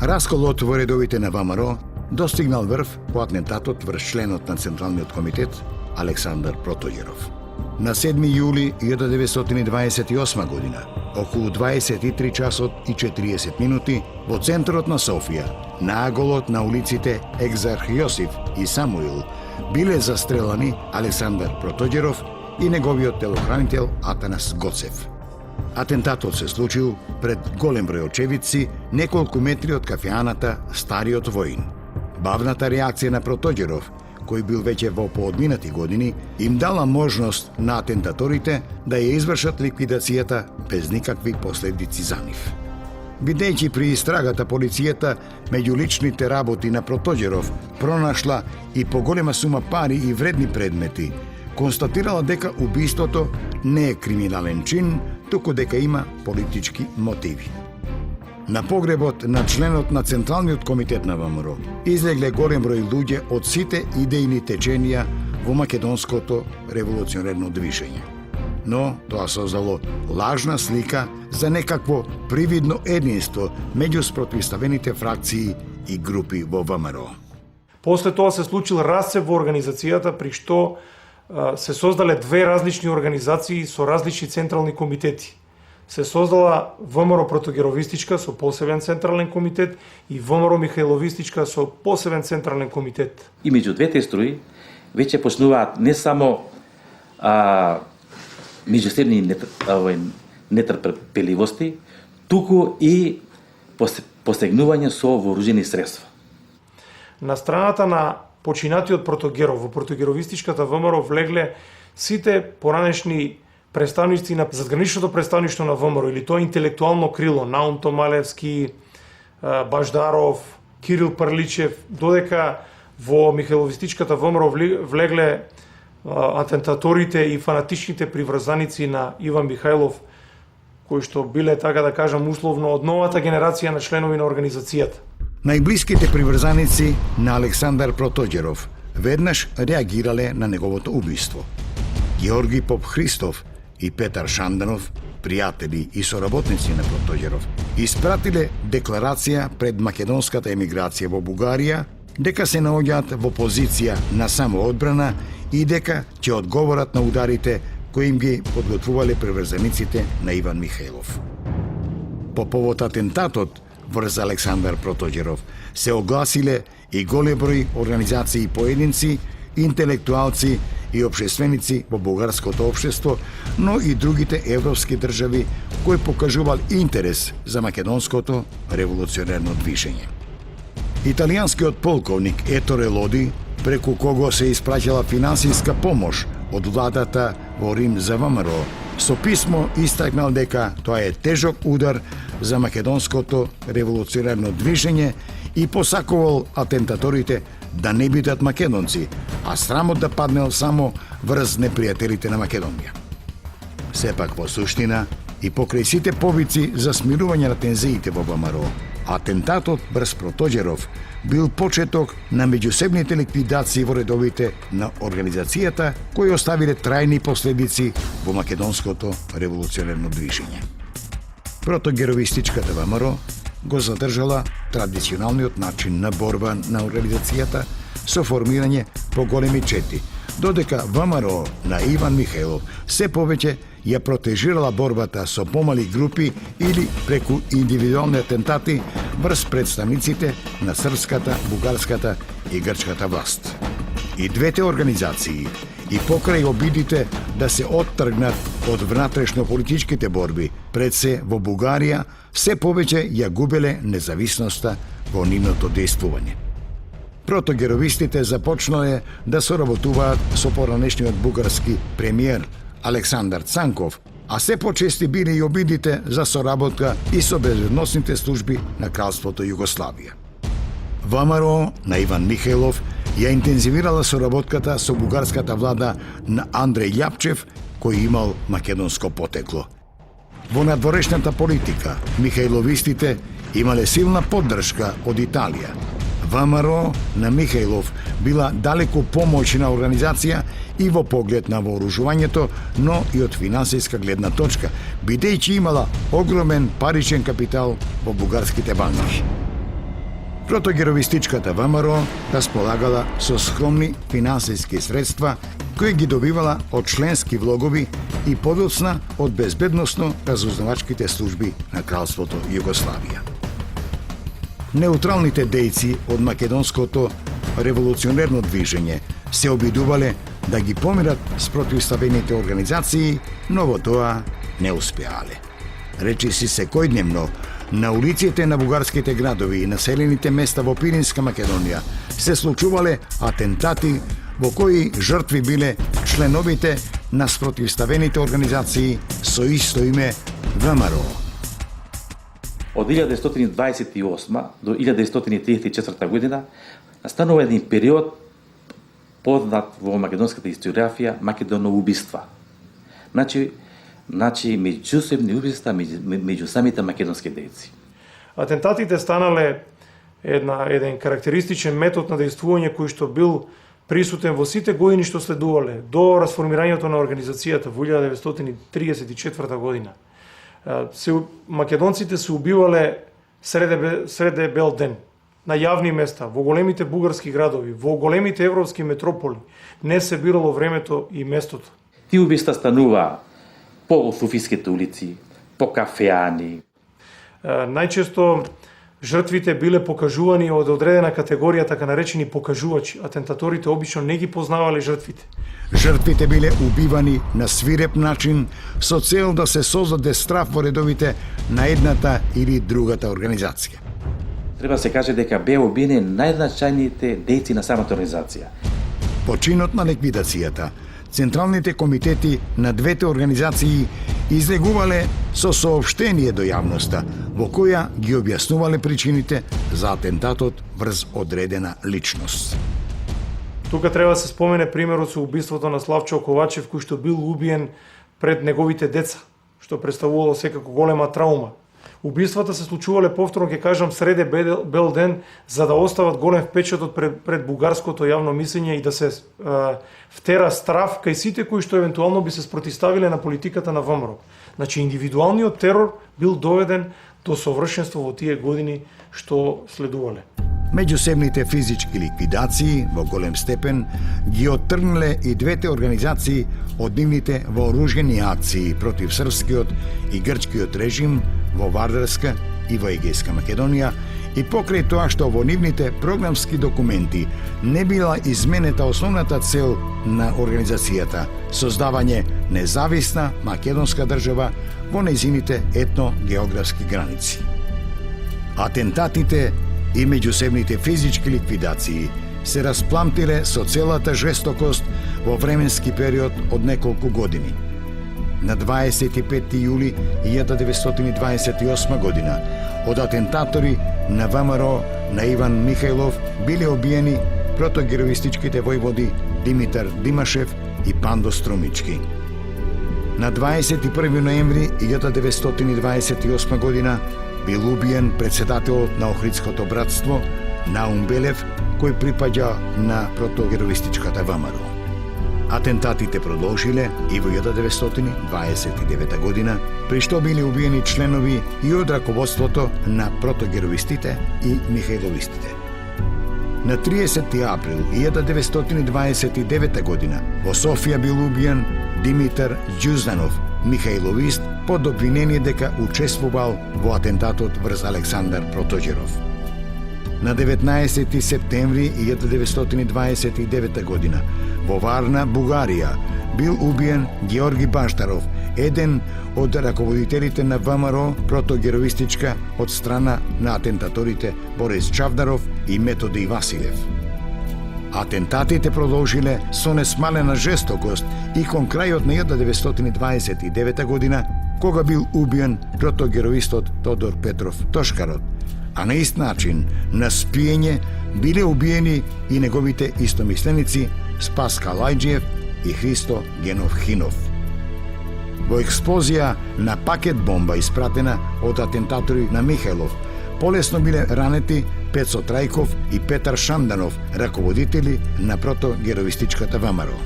Расколот во редовите на ВМРО достигнал врв по атентатот врз членот на Централниот комитет Александар Протоѓеров. На 7 јули 1928 година, околу 23 часот и 40 минути, во центарот на Софија, наголот на улиците Екзарх Јосиф и Самуил, биле застрелани Александар Протоѓеров и неговиот телохранител Атанас Гоцев. Атентатот се случил пред голем број очевидци, неколку метри од кафеаната Стариот воин. Бавната реакција на Протоѓеров, кој бил веќе во поодминати години, им дала можност на атентаторите да ја извршат ликвидацијата без никакви последици за нив. Бидејќи при истрагата полицијата меѓу личните работи на Протоѓеров пронашла и поголема сума пари и вредни предмети, констатирала дека убиството не е криминален чин, туку дека има политички мотиви. На погребот на членот на Централниот комитет на ВМРО излегле голем број луѓе од сите идејни теченија во македонското револуционерно движење. Но тоа создало лажна слика за некакво привидно единство меѓу спротивставените фракции и групи во ВМРО. После тоа се случил расцеп во организацијата, при што се создале две различни организации со различни централни комитети. Се создала ВМРО Протоѓеровистичка со посебен централен комитет и ВМРО Михајловистичка со посебен централен комитет. И меѓу двете струи веќе почнуваат не само меѓусебни нетрпеливости, туку и посегнување со вооружени средства. На страната на починатиот Протоѓеров во Протоѓеровистичката ВМРО влегле сите поранешни представници на задграничното представништво на ВМРО, или тоа интелектуално крило, Наум Томалевски, Баждаров, Кирил Парличев, додека во Михајловистичката ВМРО влегле атентаторите и фанатичните приврзаници на Иван Михајлов, кои што биле, така да кажам, условно од новата генерација на членови на организацијата. Најблиските приврзаници на Александар Протоѓеров веднаш реагирале на неговото убиство. Георги Поп Христов и Петар Шанданов, пријатели и соработници на Протоѓеров, испратиле декларација пред македонската емиграција во Бугарија дека се наоѓаат во позиција на самоодбрана и дека ќе одговорат на ударите кои им ги подготвувале приврзаниците на Иван Михајлов. По повод атентатот врз Александар Протоѓеров се огласиле и голем број организации и поединци, интелектуалци и општественици во бугарското општество, но и другите европски држави кои покажувал интерес за македонското револуционерно движење. Италијанскиот полковник Еторе Лоди, преку кого се испраќала финансиска помош од владата во Рим за ВМРО, со писмо истакнал дека тоа е тежок удар за македонското револуционерно движење и посакувал атентаторите да не бидат македонци, а срамот да паднел само врз непријателите на Македонија. Сепак во суштина и покрај сите повици за смирување на тензиите во ВМРО, атентатот врз Протоѓеров бил почеток на меѓусебните ликвидации во редовите на организацијата кои оставиле трајни последици во македонското револуционерно движење. Протоѓеровистичката ВМРО го задржала традиционалниот начин на борба на организацијата со формирање по големи чети, додека ВМРО на Иван Михајлов се повеќе ја протежирала борбата со помали групи или преку индивидуални атентати врз представниците на српската, бугарската и грчката власт. И двете организации, и покрај обидите да се оттргнат од внатрешно-политичките борби пред се во Бугарија, се повеќе ја губеле независноста во нивното дејствување. Протоѓеровистите започнале да соработуваат со поранешниот бугарски премиер Александар Цанков, а се почести биле и обидите за соработка и со безбедносните служби на Кралството Југославија. ВМРО на Иван Михајлов ја интензивирала соработката со бугарската влада на Андреј Љапчев, кој имал македонско потекло. Во надворешната политика, Михајловистите имале силна поддршка од Италија. ВМРО на Михајлов била далеку помоćна организација и во поглед на вооружувањето, но и од финансиска гледна точка, бидејќи имала огромен паричен капитал во бугарските банки. Протогеровистичката ВМРО располагала со скромни финансиски средства кои ги добивала од членски влогови и подоцна од безбедносно-разузнавачките служби на Кралството Југославија. Неутралните дејци од македонското револуционерно движење се обидувале да ги помират с противставените организации, но во тоа не успеале. Речиси секојдневно на улиците на бугарските градови и населените места во Пиринска Македонија се случувале атентати во кои жртви биле членовите на спротивставените организации со исто име ВМРО. Од 1928 до 1934 година настанува еден период познат во македонската историографија македоноубиства. Значи меѓусебни убиства меѓу самите македонски дејци. Атентатите станале еден карактеристичен метод на дејствување кој што бил присутен во сите години што следувале до расформирањето на организацијата во 1934 година. Македонците се убивале среде бел ден, на јавни места, во големите бугарски градови, во големите европски метрополи, не се бирало времето и местото. Тие убиства станува по софиските улици, по кафеани. Најчесто жртвите биле покажувани од одредена категорија, така наречени покажувачи. Атентаторите обично не ги познавале жртвите. Жртвите биле убивани на свиреп начин со цел да се создаде страф во редовите на едната или другата организација. Треба се каже дека беа убиени најзначајните дејци на самата организација. По чинот на ликвидацијата, централните комитети на двете организации излегувале со соопштение до јавноста, во која ги објаснувале причините за атентатот врз одредена личност. Тука треба да се спомене примерот со убиството на Славчо Ковачев, кој што бил убиен пред неговите деца, што представувало секако голема траума. Убиствата се случувале повторно, ќе кажам, среде бел ден, за да остават голем впечаток пред бугарското јавно мислење и да се втера страф кај сите кои што евентуално би се спротивставиле на политиката на ВМРО. Значи, индивидуалниот терор бил доведен до совршенство во тие години што следувале. Меѓусебните физички ликвидации во голем степен ги оттргнале и двете организации од нивните вооружени акции против српскиот и грчкиот режим во Вардарска и во Егејска Македонија и покрај тоа што во нивните програмски документи не била изменета основната цел на организацијата – создавање независна македонска држава во нејзините етно-географски граници. Атентатите и меѓусебните физички ликвидации се распламтиле со целата жестокост во временски период од неколку години. На 25. јули 1928 година од атентатори на ВМРО на Иван Михајлов биле убиени протогероистичките војводи Димитар Димашев и Пандо Струмички. На 21. ноември 1928 година бил убиен председателот на Охридското братство Наум Белев, кој припаѓа на протогероистичката ВМРО. Атентатите продолжиле и во 1929 година, при што били убиени членови и од раководството на протогероистите и михајловистите. На 30. април 1929 година во Софија бил убиен Димитар Ѓузданов, михајловист, под обвинение дека учествувал во атентатот врз Александар Протоѓеров. На 19. септември 1929 година во Варна, Бугарија, бил убиен Георги Баштаров, еден од раководителите на ВМРО протогероистичка од страна на атентаторите Борис Чавдаров и Методи Василев. Атентатите продолжиле со несмалена жестокост и кон крајот на 1929 година, кога бил убиен протогероистот Тодор Петров Тошкарот, а на ист начин на спиење биле убиени и неговите истомисленици Спас Калајџиев и Христо Генов Хинов. Во експлозија на пакет бомба испратена од атентатори на Михајлов, полесно биле ранети Пецо Трајков и Петар Шанданов, раководители на протогероистичката ВМРО.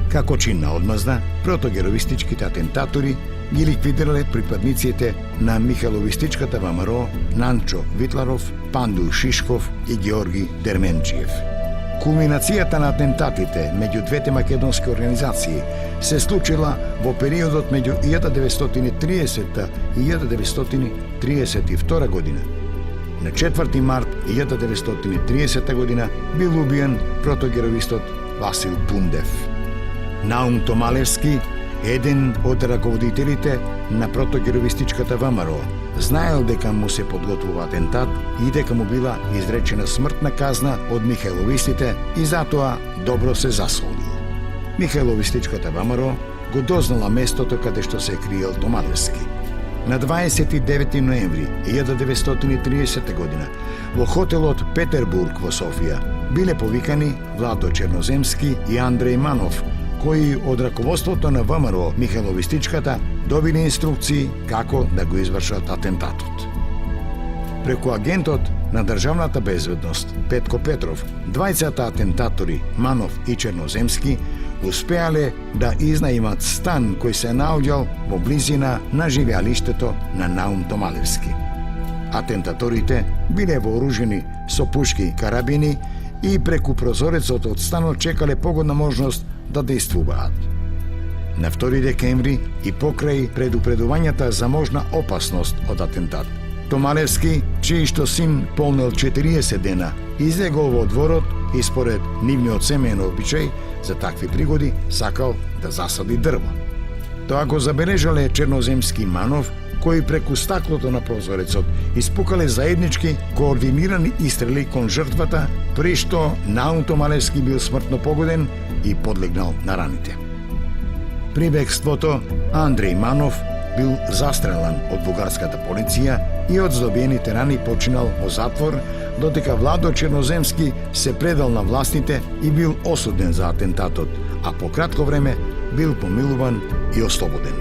Како чин на одмазда, протогероистичките атентатори ги ликвидирале припадниците на Михайловистичката ВМРО, Нанчо Витларов, Панду Шишков и Георги Дерменчиев. Кулминацијата на атентатите меѓу двете македонски организации се случила во периодот меѓу 1930 и 1932 година. На 4 март 1930 година бил убиен протогероистот Васил Пундев. Наум Томалевски, еден од раководителите на протогероистичката ВМРО, знаел дека му се подготвува атентат и дека му била изречена смртна казна од михајловистите и затоа добро се засолил. Михајловистичката ВМРО го дознала местото каде што се криел Томалевски. На 29 ноември 1930 година во хотелот Петербург во Софија биле повикани Владо Черноземски и Андреј Манов, кои од раководството на ВМРО Михајловистичката добили инструкции како да го извршат атентатот. Преку агентот на државната безбедност Петко Петров, двајцата атентатори Манов и Черноземски успеале да изнаимат стан кој се наоѓал во близина на живеалиштето на Наум Томалевски. Атентаторите биле вооружени со пушки и карабини и преку прозорецот од станот чекале погодна можност да действуваат. На 2 декември и покрај предупредувањата за можна опасност од атентат, Томалевски, чиј што син полнел 40 дена, излегол во дворот и според нивниот семеен обичај за такви пригоди сакал да засади дрво. Тоа го забележале Черноземски Манов, кои преку стаклото на прозорецот испукале заеднички координирани истрели кон жртвата, при што Наум Томалевски бил смртно погоден и подлегнал на раните. При бегството Андреј Манов бил застрелан од бугарската полиција и од здобиените рани починал во затвор, додека Владо Черноземски се предал на властите и бил осуден за атентатот, а по кратко време бил помилуван и ослободен.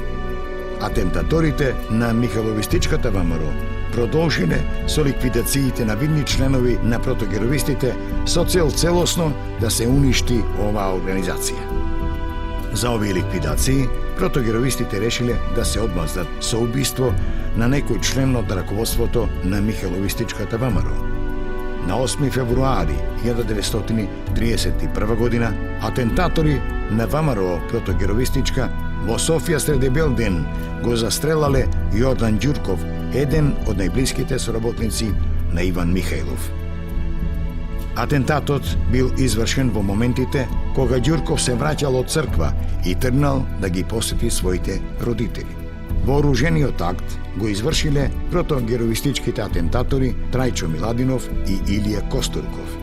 Атентаторите на Михајловистичката ВМРО продолжиле со ликвидациите на видни членови на протогеровистите со цел целосно да се уништи оваа организација. За овие ликвидации, протогеровистите решиле да се одмаздат со убиство на некој член од раководството на Михајловистичката ВМРО. На 8 февруари 1931 година, атентатори на ВМРО протогеровистичка во Софија среде бел ден го застрелале Јордан Ѓурков, еден од најблиските соработници на Иван Михајлов. Атентатот бил извршен во моментите кога Ѓурков се враќал од црква и тргнал да ги посети своите родители. Вооружениот акт го извршиле протогеровистичките атентатори Трајчо Миладинов и Илија Костурков.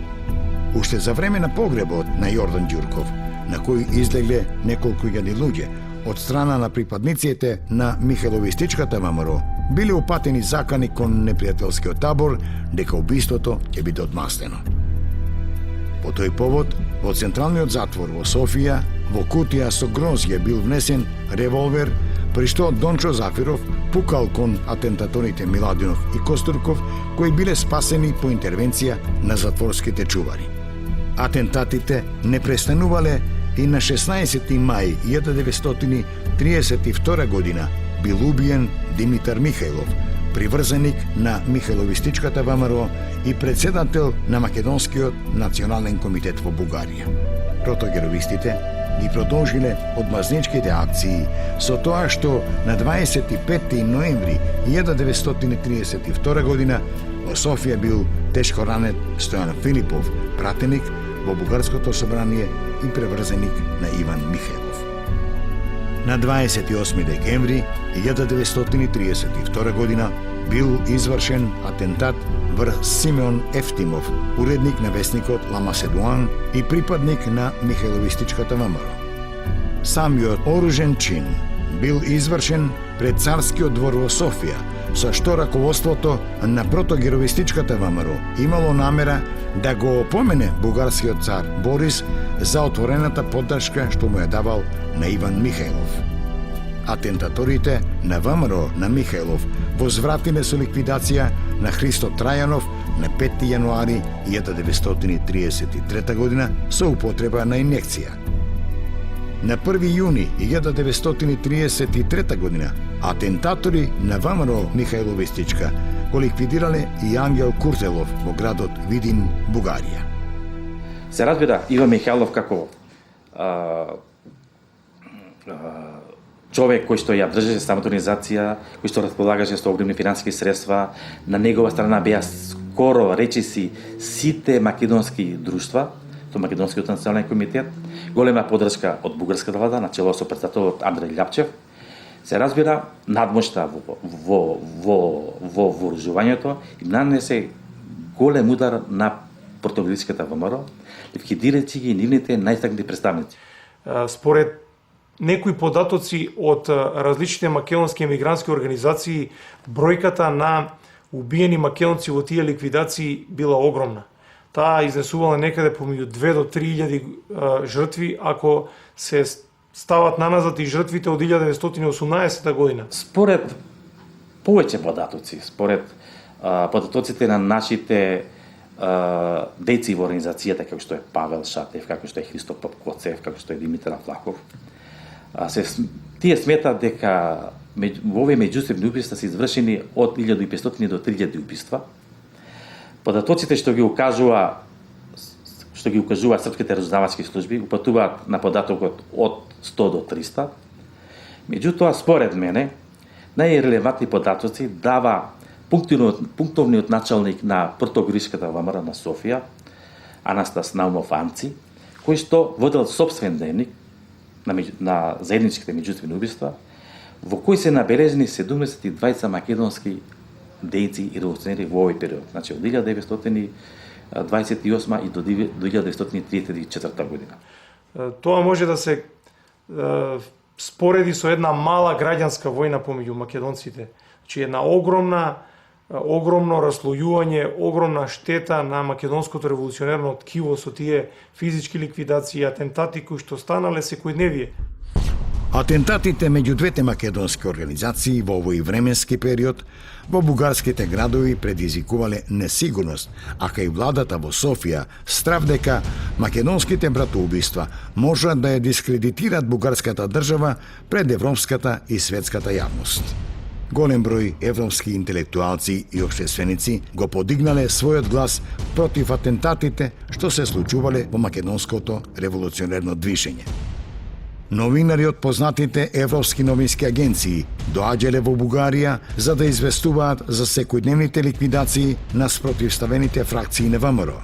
Уште за време на погребот на Јордан Ѓурков, на кој излегле неколку илјади луѓе, од страна на припадниците на Михајловистичката ВМРО, биле упатени закани кон непријателскиот табор дека убиството ќе биде одмастено. По тој повод, во централниот затвор во Софија, во кутија со грозје бил внесен револвер, при што Дончо Зафиров пукал кон атентаторите Миладинов и Костурков, кои биле спасени по интервенција на затворските чувари. Атентатите не престанувале и на 16 мај 1932 година бил убиен Димитар Михајлов, приврзаник на Михајловистичката ВМРО и председател на Македонскиот национален комитет во Бугарија. Протогеровистите ги продолжиле одмазничките акции со тоа што на 25 ноември 1932 година во Софија бил тешко ранет Стојан Филипов, пратеник во Бугарското собрание и преврзаник на Иван Михајлов. На 28 декември 1932 година бил извршен атентат врз Симеон Ефтимов, уредник на весникот Ла Маседуан и припадник на Михајловистичката ВМРО. Самиот оружен чин бил извршен пред Царскиот двор во Софија, со што раководството на протогеровистичката ВМРО имало намера да го опомене бугарскиот цар Борис за отворената поддршка што му ја давал на Иван Михајлов. Атентаторите на ВМРО на Михајлов возвратиле со ликвидација на Христо Трајанов на 5 јануари 1933 година со употреба на инјекција. На 1 јуни 1933 година Атентатори на ВМРО Михајло Вистичка го ликвидирале и Ангел Куртелов во градот Видин, Бугарија. Се разбира, Иван Михајлов како човек кој што ја држеше самата организација, кој што располагаше со огромни финансиски средства, на негова страна беа скоро речиси сите македонски друштва, со Македонскиот национален комитет, голема поддршка од бугарската влада, начело со председателот Андреј Љапчев. Се разбира, надмошта во вооружувањето и нанесе голем удар на португалиската ВМРО, ликвидирајќи ги нивните најстакнати представници. Според некои податоци од различните македонски емигрантски организации, бројката на убиени македонци во тие ликвидации била огромна. Таа изнесувала некаде помеѓу 2 до 3.000 жртви, ако се стават наназад и жртвите од 1918 година. Според повеќе податоци, според податоците на нашите дејци во организацијата, како што е Павел Шатев, како што е Христо Попкоцев, како што е Димитар Влахов, тие сметат дека во овие меѓусебни убиства се извршени од 1500 до 3000 убиства. Податоците што ги укажуваат српските разузнавачки служби упатуваат на податокот од 100 до 300. Меѓутоа, според мене, најрелевантни податоци дава пунктовниот началник на Портогоришката ВМРО на Софија, Анастас Наумов Анци, кој што водел сопствен дневник на заедничките меѓусебни убиства, во кој се набележени 72 македонски дејци и револуционери во овој период, значи од 1928 и до 1934 година. Тоа може да се спореди со една мала граѓанска војна помеѓу македонците. Значи една огромно раслојување, огромна штета на македонското револуционерно ткиво со тие физички ликвидации и атентати кои што станале секојдневие. Атентатите меѓу двете македонски организации во овој временски период во бугарските градови предизвикувале несигурност, а кај владата во Софија страв дека македонските братоубиства можат да ја дискредитираат бугарската држава пред европската и светската јавност. Голем број европски интелектуалци и општественици го подигнале својот глас против атентатите што се случувале во македонското револуционерно движење. Новинари од познатите европски новински агенции доаѓале во Бугарија за да известуваат за секојдневните ликвидации на спротивставените фракции на ВМРО.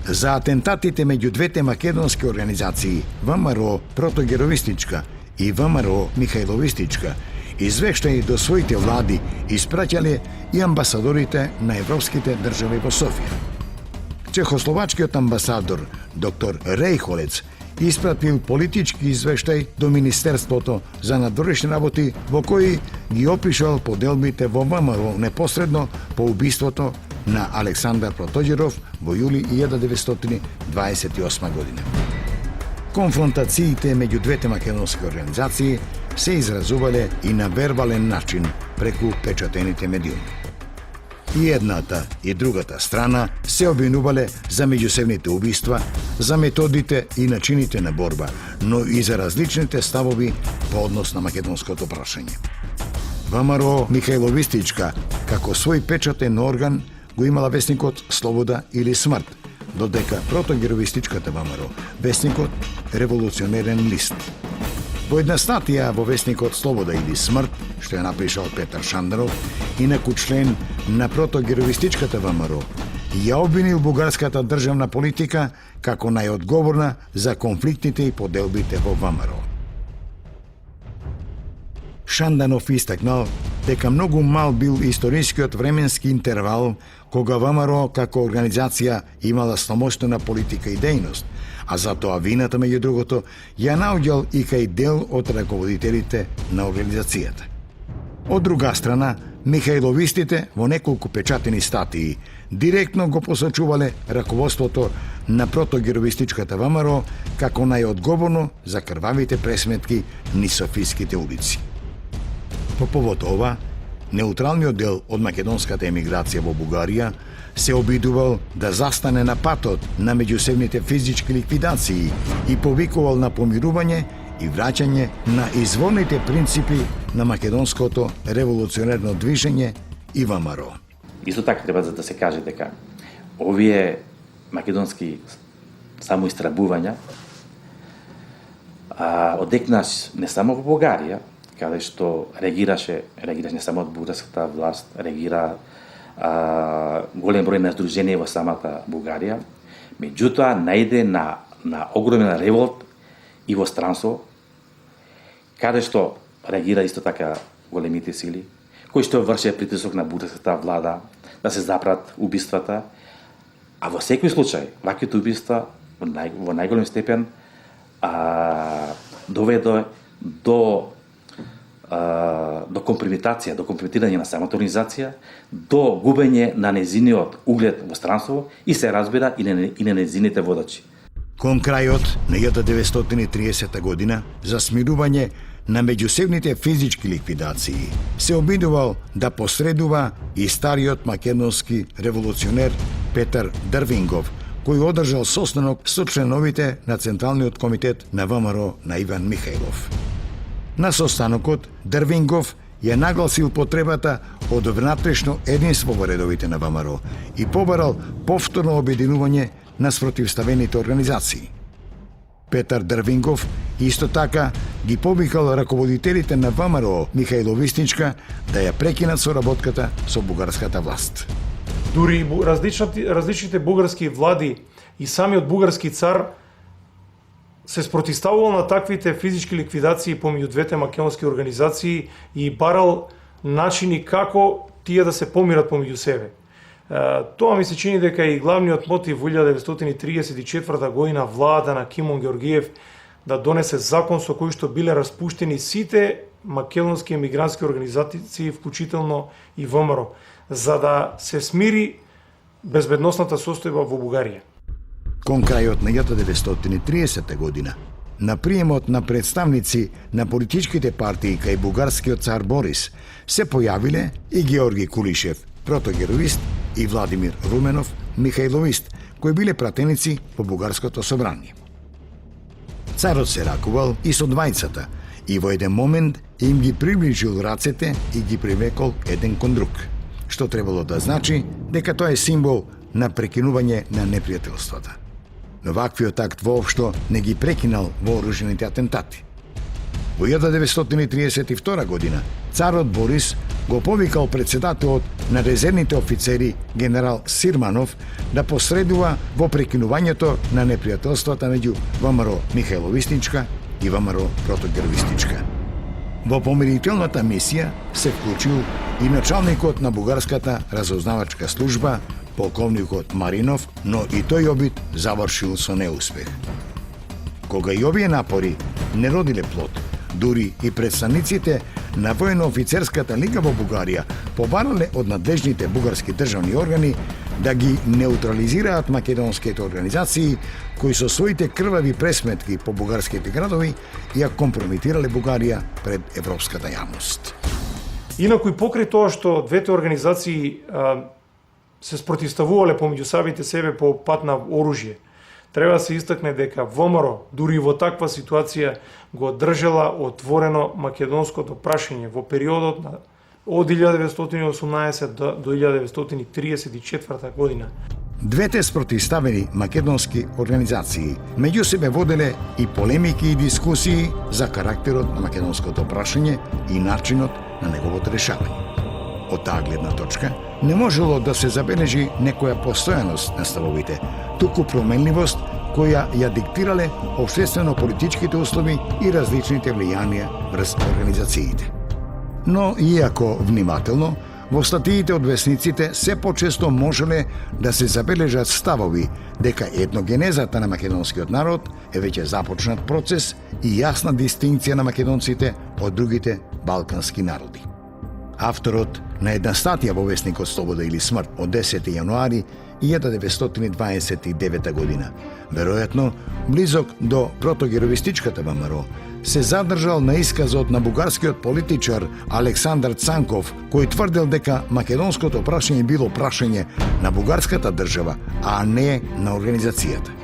За атентатите меѓу двете македонски организации ВМРО Протогеровистичка и ВМРО Михајловистичка извештаи до своите влади испраќале и амбасадорите на европските држави во Софија. Чехословачкиот амбасадор доктор Рейхолец испратил политички извештај до Министерството за надворешни работи во кој ги опишал поделбите во ВМРО непосредно по убиството на Александар Протоѓеров во јули 1928 година. Конфронтациите меѓу двете македонски организации се изразувале и на вербален начин преку печатените медиуми. И едната и другата страна се обвинувале за меѓусебните убиства, за методите и начините на борба, но и за различните ставови по однос на македонското прашање. ВМРО Михајловистичка, како свој печатен орган, го имала весникот Слобода или смрт, додека Протогеровистичката ВМРО, весникот Револуционерен лист. Во една статија во весникот Слобода или смрт, што ја напишал Петар Шандаров, инаку член на Протогеровистичката ВМРО, ја обвинил бугарската државна политика како најодговорна за конфликтите и поделбите во ВМРО. Шанданов истакнал дека многу мал бил историскиот временски интервал кога ВМРО како организација имала самостојна политика и дејност, а затоа вината меѓу другото ја наоѓал и кај дел од раководителите на организацијата. Од друга страна, Михајловистите во неколку печатени статии директно го посочувале раководството на Протогеровистичката ВМРО како најодговорно за крвавите пресметки низ софиските улици. По повод ова, неутралниот дел од македонската емиграција во Бугарија се обидувал да застане на патот на меѓусебните физички ликвидации и повикувал на помирување и враќање на изворните принципи на македонското револуционерно движење и ВМРО. Исто така треба да се каже дека овие македонски самоистрабувања одекнаш не само во Бугарија, каде што реагираше не само од бугарската власт, реагира голем број на здруженија во самата Бугарија, меѓутоа најде на огромен револт и во странство, каде што реагира исто така големите сили, кои што врше притисок на бугарската влада да се запрат убиствата, а во секој случај, ваквите убиства во најголем степен доведе до компрометација, до компрометирање на самата организација, до губење на незиниот углед во странство и се разбира и на незините водачи. Кон крајот на 1930 година, за смирување на меѓусебните физички ликвидации, се обидувал да посредува и стариот македонски револуционер Петар Дрвингов, кој одржал состанок со членовите на Централниот комитет на ВМРО на Иван Михајлов. На состанокот Дрвингов ја нагласил потребата од внатрешно единство во редовите на ВМРО и побарал повторно обединување на спротивставените организации. Петар Дрвингов исто така ги повикал раководителите на ВМРО Михајло Вистичка да ја прекинат соработката со бугарската власт. Дури различните бугарски влади и самиот бугарски цар се спротивставувал на таквите физички ликвидации помеѓу двете македонски организации и барал начини како тие да се помират помеѓу себе. Тоа ми се чини дека и главниот мотив во 1934 година владата на Кимон Георгиев да донесе закон со кој што биле распуштени сите македонски емигрантски организации, вклучително и ВМРО, за да се смири безбедносната состојба во Бугарија. Кон крајот на 1930 година, на приемот на представници на политичките партии кај бугарскиот цар Борис, се појавиле и Георги Кулишев, протогеровист, и Владимир Руменов, Михајловист, кои биле пратеници по бугарското собрание. Царот се ракувал и со двајцата и во еден момент им ги приближил рацете и ги привлекол еден кон друг, што требало да значи дека тоа е символ на прекинување на непријателствата. Но ваквиот акт воопшто не ги прекинал вооружените атентати. Во 1932 година царот Борис го повикал председателот на резервните офицери генерал Сирманов да посредува во прекинувањето на непријателствата меѓу ВМРО Михајло Вистичка и ВМРО Протогеровистичка. Во помирителната мисија се вклучил и началникот на бугарската разузнавачка служба, полковникот Маринов, но и тој обид завршил со неуспех. Кога и овие напори не родиле плод, дури и представниците на военно-офицерската лига во Бугарија побарале од надлежните бугарски државни органи да ги неутрализираат македонските организации кои со своите крвави пресметки по бугарските градови ја компрометирале Бугарија пред европската јавност. Инаку и покрај тоа што двете организации се спротивставувале помеѓу самите себе по пат на оружје, треба да се истакне дека ВМРО дури во таква ситуација го држала отворено македонското прашање во периодот од 1918 до 1934 година. Двете спротивставени македонски организации меѓу себе воделе и полемики и дискусии за карактерот на македонското прашање и начинот на неговото решавање. Од таа гледна точка не можело да се забележи некоја постојаност на ставовите, туку променливост која ја диктирале општествено-политичките услови и различните влијанија врз организациите. Но, иако внимателно, во статиите од весниците се почесто можеле да се забележат ставови дека етногенезата на македонскиот народ е веќе започнат процес и јасна дистинција на македонците од другите балкански народи. Авторот на една статија во весникот Слобода или смрт од 10. јануари 1929 година, веројатно близок до протогеровистичката ВМРО, се задржал на исказот на бугарскиот политичар Александар Цанков, кој тврдел дека македонското прашање било прашање на бугарската држава, а не на организацијата.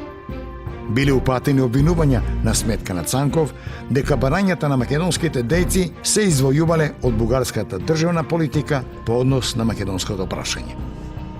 Биле упатени обвинувања на сметка на Цанков дека барањата на македонските дејци се извојувале од бугарската државна политика по однос на македонското прашање.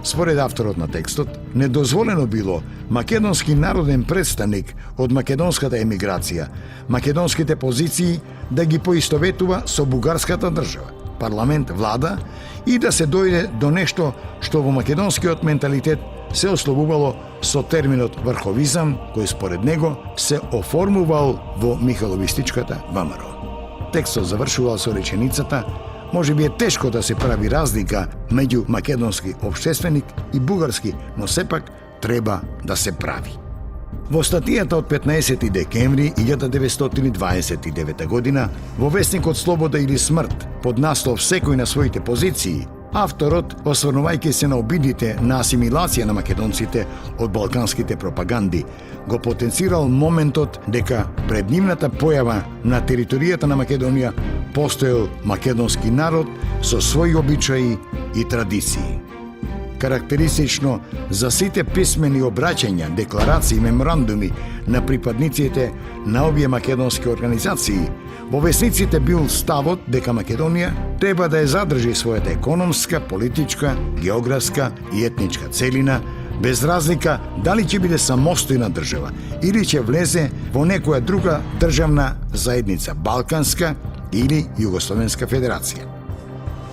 Според авторот на текстот, недозволено било македонски народен представник од македонската емиграција, македонските позиции да ги поистоветува со бугарската држава, парламент, влада и да се дојде до нешто што во македонскиот менталитет се ословувало со терминот врховизам, кој според него се оформувал во михайловистичката ВМРО. Текстот завршувал со реченицата: може би е тешко да се прави разлика меѓу македонски општественик и бугарски, но сепак треба да се прави. Во статијата од 15 декември 1929 година во весникот Слобода или смрт под наслов Секој на своите позиции, авторот, осврнувајќи се на обидите на асимилација на македонците од балканските пропаганди, го потенцирал моментот дека пред нивната појава на територијата на Македонија постоел македонски народ со своји обичаи и традиции. Карактеристично за сите писмени обраќања, декларации и меморандуми на припадниците на овие македонски организации, во весниците бил ставот дека Македонија треба да ја задржи својата економска, политичка, географска и етничка целина, без разлика дали ќе биде самостојна држава или ќе влезе во некоја друга државна заедница, Балканска или Југословенска федерација.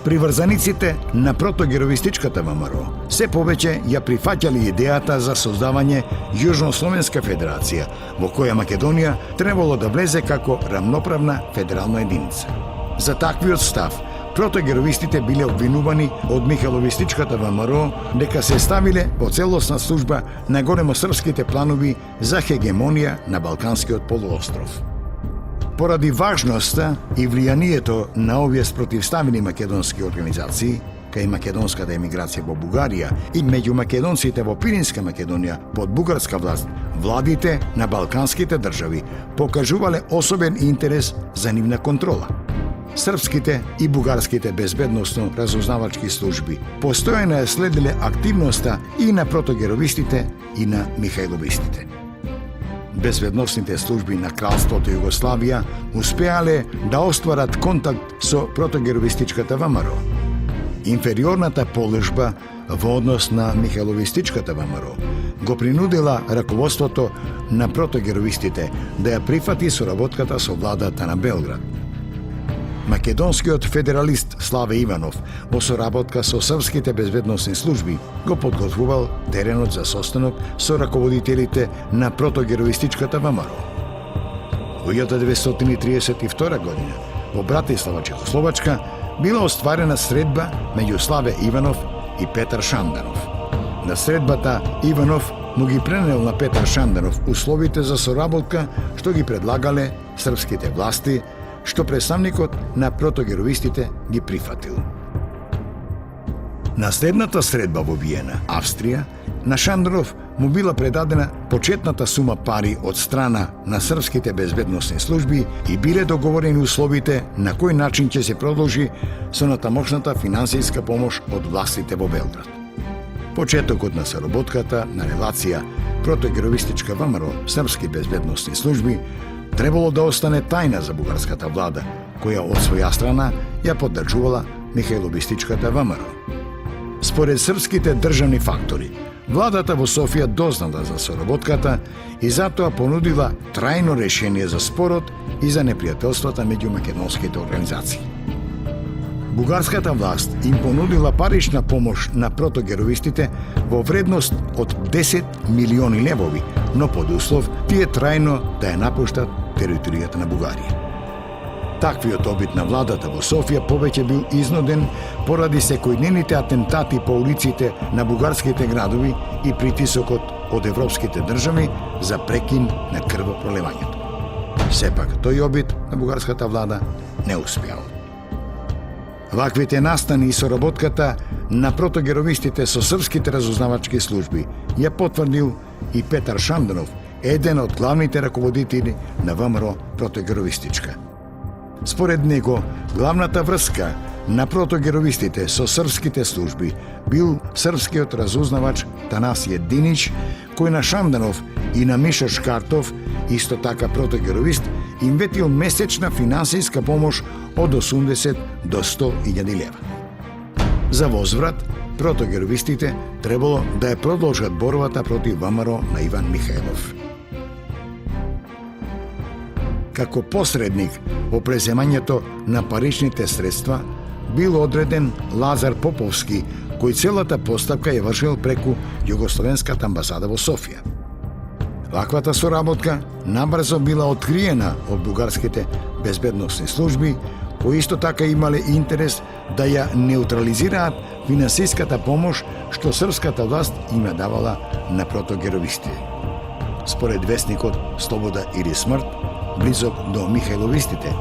Приврзаниците на протогеровистичката ВМРО се повеќе ја прифаќале идејата за создавање Јужнословенска федерација, во која Македонија требало да влезе како рамноправна федерална единица. За таквиот став, протогеровистите биле обвинувани од михайловистичката ВМРО дека се ставиле во целосна служба на големосрпските планови за хегемонија на Балканскиот полуостров. Поради важноста и влијанието на овие спротивставени македонски организации, кај македонската емиграција во Бугарија и меѓу македонците во Пиринска Македонија под бугарска власт, владите на балканските држави покажувале особен интерес за нивна контрола. Српските и бугарските безбедносно-разузнавачки служби постојано ја следеле активноста и на протогеровистите и на михајловистите. Безбедносните служби на Кралството Југославија успеале да остварат контакт со протогеровистичката ВМРО. Инфериорната положба во однос на михајловистичката ВМРО го принудила раководството на протогеровистите да ја прифати соработката со владата на Белград. Македонскиот федералист Славе Иванов во соработка со српските безбедносни служби го подготвувал теренот за состанок со раководителите на протогеровистичката ВМРО. Во 1932 година во Братислава, Чехословачка, била остварена средба меѓу Славе Иванов и Петар Шанданов. На средбата Иванов му ги пренел на Петар Шанданов условите за соработка што ги предлагале српските власти, што представникот на протогеровистите ги прифатил. На следната средба во Виена, Австрија, на Шанданов му била предадена почетната сума пари од страна на српските безбедносни служби и биле договорени условите на кој начин ќе се продолжи со натамошната финансиска помош од властите во Белград. Почетокот на соработката на релација протогеровистичка ВМРО српски безбедносни служби требало да остане тајна за бугарската влада, која од своја страна ја поддржувала михајловистичката ВМРО. Според српските државни фактори, владата во Софија дознала за соработката и затоа понудила трајно решение за спорот и за непријателствата меѓу македонските организации. Бугарската власт им понудила парична помош на протогеровистите во вредност од 10 милиони левови, но под услов тие трајно да ја напуштат територијата на Бугарија. Таквиот обид на владата во Софија повеќе бил изнуден поради секојдневните атентати по улиците на бугарските градови и притисокот од европските држави за прекин на крвопроливањето. Сепак, тој обид на бугарската влада не успеал. Ваквите настани и соработката на протогеровистите со српските разузнавачки служби ја потврдил и Петар Шанданов, еден од главните раководители на ВМРО протогеровистичка. Според него, главната врска на протогеровистите со српските служби бил српскиот разузнавач Танасije Dinić, кој на Шанданов и на Миша Шкартов, исто така протогеровист, им ветил месечна финансиска помош од 80 до 100.000 лева. За возврат, протогеровистите требало да ја продолжат борбата против ВМРО на Иван Михајлов. Како посредник во преземањето на паричните средства бил одреден Лазар Поповски, кој целата постапка ја вршил преку Југословенската амбасада во Софија. Ваквата соработка набрзо била откриена од бугарските безбедносни служби, кои исто така имале интерес да ја неутрализираат финансиската помош што српската власт им ја давала на протогеровистите. Според вестникот Слобода или смрт, близок до Михајловистите,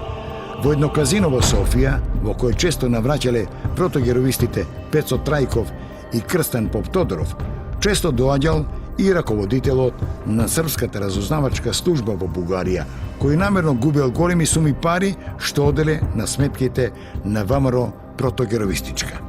во едно казино во Софија, во кој често навраќале протогеровистите Пецо Трајков и Крстен Поп Тодоров, често доаѓал и раководителот на српската разузнавачка служба во Бугарија, кој намерно губел големи суми пари што оделе на сметките на ВМРО протогеровистичка.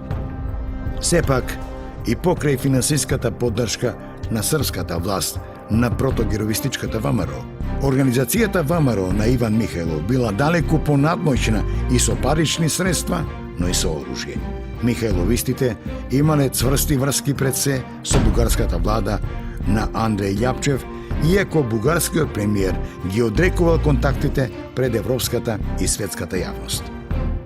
Сепак, и покрај финансиската поддршка на српската власт на протогеровистичката ВМРО, организацијата ВМРО на Иван Михајлов била далеку понадмоćна и со парични средства, но и со оружје. Михајловистите имале цврсти врски пред се со бугарската влада на Андреј Љапчев, иако бугарскиот премиер ги одрекувал контактите пред европската и светската јавност.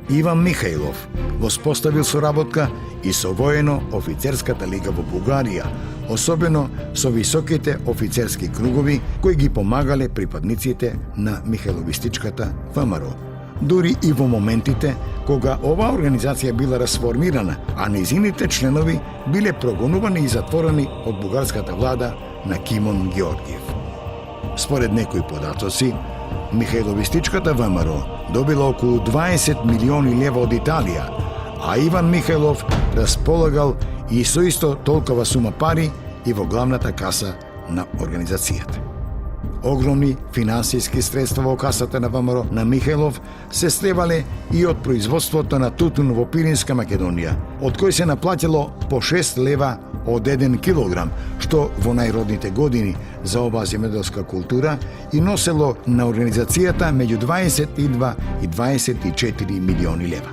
Иван Михајлов воспоставил соработка и со воено-офицерската лига во Бугарија, особено со високите офицерски кругови кои ги помагале припадниците на Михајловистичката ВМРО. Дури и во моментите кога оваа организација била расформирана, а нејзините членови биле прогонувани и затворени од бугарската влада на Кимон Георгиев. Според некои податоци, Михајловистичката ВМРО добила околу 20 милиони лева од Италија, а Иван Михајлов располагал и со исто толкова сума пари и во главната каса на организацијата. Огромни финансиски средства во касата на ВМРО на Михајлов се стребале и од производството на тутун во Пиринска Македонија, од кој се наплатило по 6 лева од 1 килограм, што во најродните години за оваа земјоделска култура и носело на организацијата меѓу 22 и 24 милиони лева.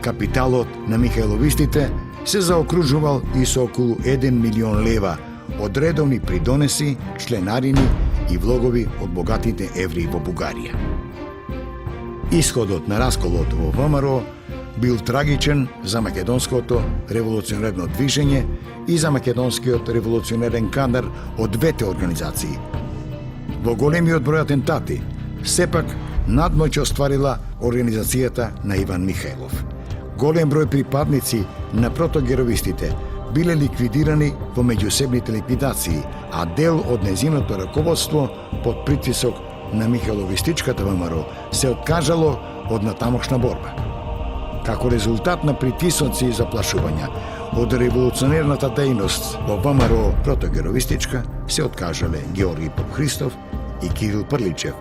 Капиталот на Михајловистите се заокружувал и со околу 1 милион лева од редовни придонеси, членарини и влогови од богатите евреи во Бугарија. Исходот на расколот во ВМРО бил трагичен за македонското револуционерно движење и за македонскиот револуционерен кадар од двете организации. Во големиот број атентати, сепак надмоќ остварила организацијата на Иван Михајлов. Голем број припадници на протогеровистите биле ликвидирани во меѓусебните ликвидации, а дел од незиното раководство под притисок на Михајловистичката ВМРО се откажало од натамошна борба. Како резултат на притисоци и заплашувања од револуционерната дејност во ВМРО протогеровистичка се откажале Георги Попхристов и Кирил Прличев,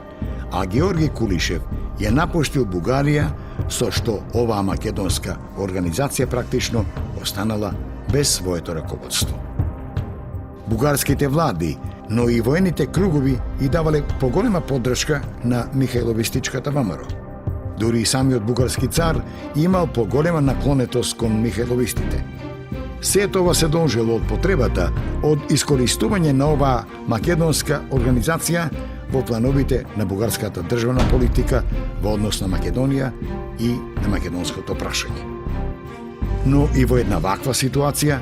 а Георги Кулишев ја напуштил Бугарија, со што оваа македонска организација практично останала без своето раководство. Бугарските влади, но и воените кругови и давале поголема поддршка на Михајловистичката ВМРО. Дури и самиот бугарски цар имал поголема наклонетост кон Михајловистите. Сето ова се дължило од потребата од искористување на оваа македонска организација во плановите на бугарската државна политика во однос на Македонија и на македонското прашање. Но и во една ваква ситуација,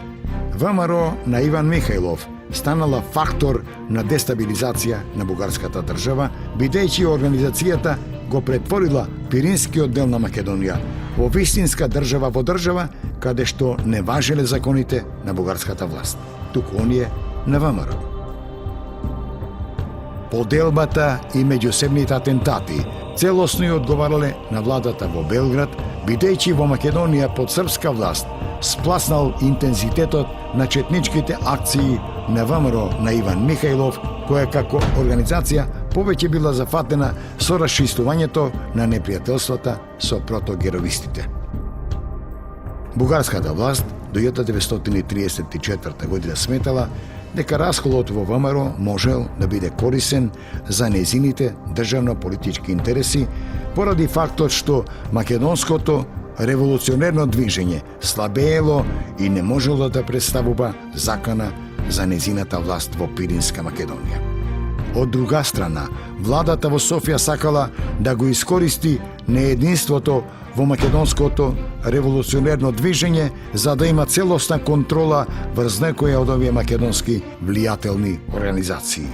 ВМРО на Иван Михајлов станала фактор на дестабилизација на бугарската држава, бидејќи организацијата го претворила Пиринскиот дел на Македонија во вистинска држава во држава, каде што не важеле законите на бугарската власт, туку оние на ВМРО. Поделбата и меѓусебните атентати целосно ја одговарале на владата во Белград, бидејќи во Македонија под српска власт спласнал интензитетот на четничките акции на ВМРО на Иван Михајлов, која како организација повеќе била зафатена со расчистувањето на непријателствата со протогеровистите. Бугарската власт до 1934 година сметала дека расколот во ВМРО можел да биде корисен за незините државно-политички интереси поради фактот што македонското револуционерно движење слабеело и не можело да представува закана за незината власт во Пиринска Македонија. Од друга страна, владата во Софија сакала да го искористи неединството во македонското револуционерно движење за да има целосна контрола врз некоја од овие македонски влијателни организации.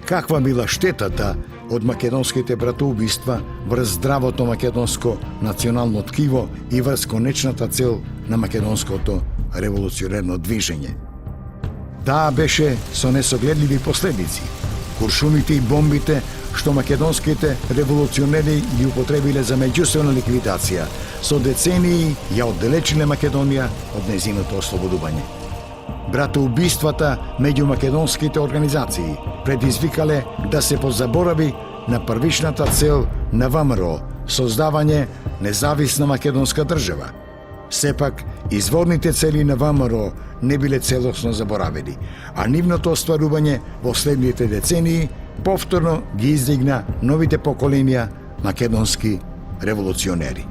Каква била штетата од македонските братоубиства врз здравото македонско национално ткиво и врз конечната цел на македонското револуционерно движење? Таа беше со несогледливи последици. Куршумите и бомбите што македонските револуционери ги употребиле за меѓусебна ликвидација, со децении ја оддалечиле Македонија од незиното ослободување. Братоубиствата меѓу македонските организации предизвикале да се позаборави на првичната цел на ВМРО – создавање независна македонска држава. Сепак, изворните цели на ВМРО не биле целосно заборавени, а нивното остварување во следните децении повторно ги издигна новите поколенија македонски револуционери.